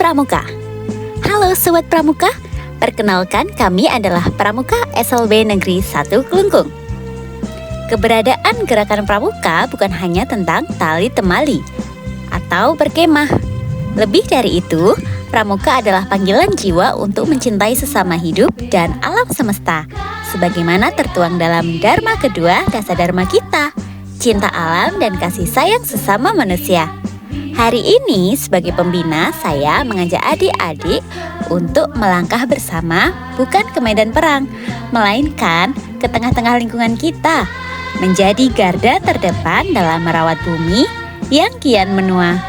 Pramuka. Halo Sobat Pramuka, perkenalkan kami adalah Pramuka SLB Negeri 1 Kelungkung. Keberadaan gerakan Pramuka bukan hanya tentang tali temali atau berkemah. Lebih dari itu, Pramuka adalah panggilan jiwa untuk mencintai sesama hidup dan alam semesta, sebagaimana tertuang dalam Dharma kedua Dasadharma kita, cinta alam dan kasih sayang sesama manusia. Hari ini sebagai pembina, saya mengajak adik-adik untuk melangkah bersama bukan ke medan perang, melainkan ke tengah-tengah lingkungan kita, menjadi garda terdepan dalam merawat bumi yang kian menua.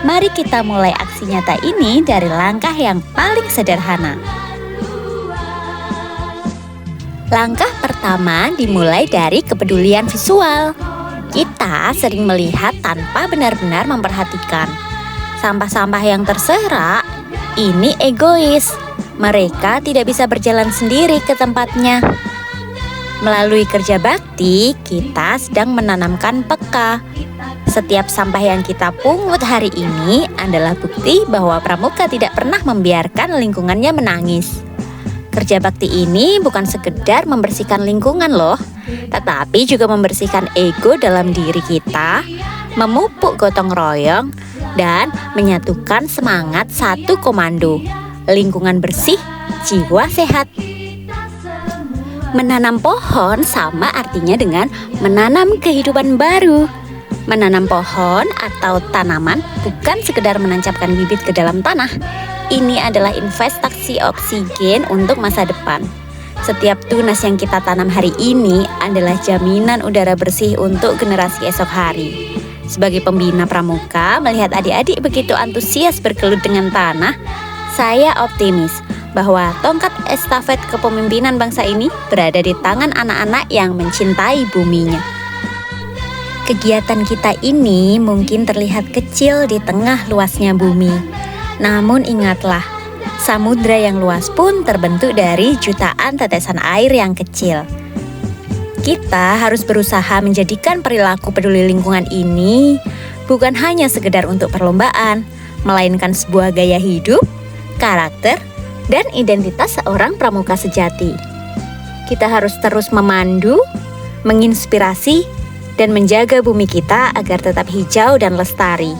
Mari kita mulai aksi nyata ini dari langkah yang paling sederhana. Langkah pertama dimulai dari kepedulian visual. Kita sering melihat tanpa benar-benar memperhatikan. Sampah-sampah yang terserak ini egois. Mereka tidak bisa berjalan sendiri ke tempatnya. Melalui kerja bakti, kita sedang menanamkan peka. Setiap sampah yang kita pungut hari ini adalah bukti bahwa Pramuka tidak pernah membiarkan lingkungannya menangis. Kerja bakti ini bukan sekedar membersihkan lingkungan loh, tetapi juga membersihkan ego dalam diri kita, memupuk gotong royong, dan menyatukan semangat satu komando. Lingkungan bersih, jiwa sehat. Menanam pohon sama artinya dengan menanam kehidupan baru. Menanam pohon atau tanaman bukan sekedar menancapkan bibit ke dalam tanah. Ini adalah investasi oksigen untuk masa depan. Setiap tunas yang kita tanam hari ini adalah jaminan udara bersih untuk generasi esok hari. Sebagai pembina Pramuka, melihat adik-adik begitu antusias bergelut dengan tanah, saya optimis bahwa tongkat estafet kepemimpinan bangsa ini berada di tangan anak-anak yang mencintai buminya. Kegiatan kita ini mungkin terlihat kecil di tengah luasnya bumi. Namun ingatlah, samudra yang luas pun terbentuk dari jutaan tetesan air yang kecil. Kita harus berusaha menjadikan perilaku peduli lingkungan ini bukan hanya sekedar untuk perlombaan, melainkan sebuah gaya hidup, karakter, dan identitas seorang pramuka sejati. Kita harus terus memandu, menginspirasi, dan menjaga bumi kita agar tetap hijau dan lestari.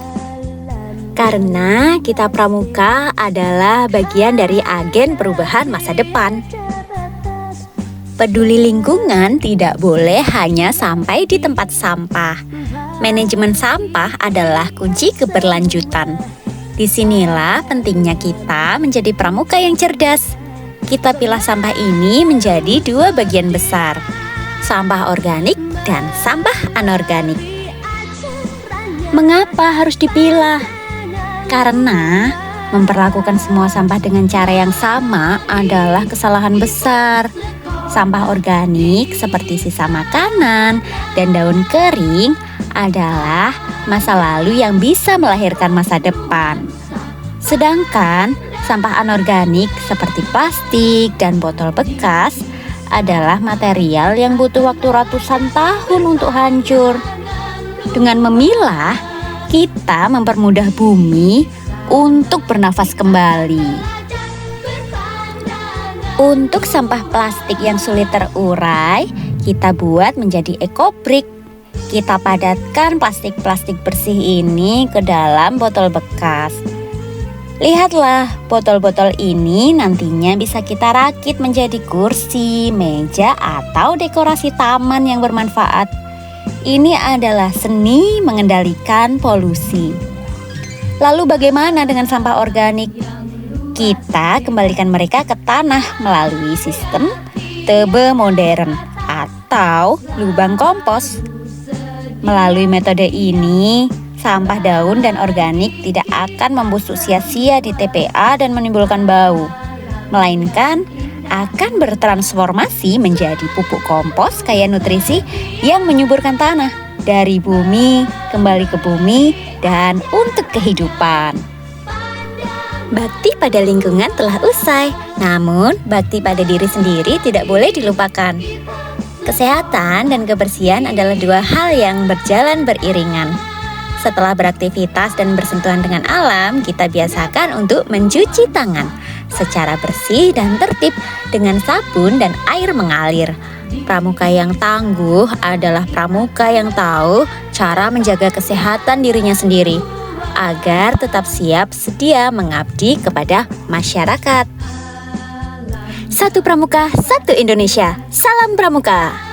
Karena kita pramuka adalah bagian dari agen perubahan masa depan. Peduli lingkungan tidak boleh hanya sampai di tempat sampah. Manajemen sampah adalah kunci keberlanjutan. Disinilah pentingnya kita menjadi pramuka yang cerdas. Kita pilah sampah ini menjadi dua bagian besar, sampah organik dan sampah anorganik. Mengapa harus dipilah? Karena memperlakukan semua sampah dengan cara yang sama adalah kesalahan besar. Sampah organik seperti sisa makanan dan daun kering adalah masa lalu yang bisa melahirkan masa depan. Sedangkan sampah anorganik seperti plastik dan botol bekas adalah material yang butuh waktu ratusan tahun untuk hancur. Dengan memilah, kita mempermudah bumi untuk bernafas kembali. Untuk sampah plastik yang sulit terurai, kita buat menjadi ekobrik. Kita padatkan plastik-plastik bersih ini ke dalam botol bekas. Lihatlah, botol-botol ini nantinya bisa kita rakit menjadi kursi, meja, atau dekorasi taman yang bermanfaat. Ini adalah seni mengendalikan polusi. Lalu bagaimana dengan sampah organik? Kita kembalikan mereka ke tanah melalui sistem tebe modern atau lubang kompos. Melalui metode ini, sampah daun dan organik tidak akan membusuk sia-sia di TPA dan menimbulkan bau, melainkan akan bertransformasi menjadi pupuk kompos kaya nutrisi yang menyuburkan tanah dari bumi kembali ke bumi dan untuk kehidupan. Bakti pada lingkungan telah usai, namun bakti pada diri sendiri tidak boleh dilupakan. Kesehatan dan kebersihan adalah dua hal yang berjalan beriringan. Setelah beraktivitas dan bersentuhan dengan alam, kita biasakan untuk mencuci tangan secara bersih dan tertib dengan sabun dan air mengalir. Pramuka yang tangguh adalah pramuka yang tahu cara menjaga kesehatan dirinya sendiri agar tetap siap sedia mengabdi kepada masyarakat. Satu Pramuka, satu Indonesia. Salam Pramuka.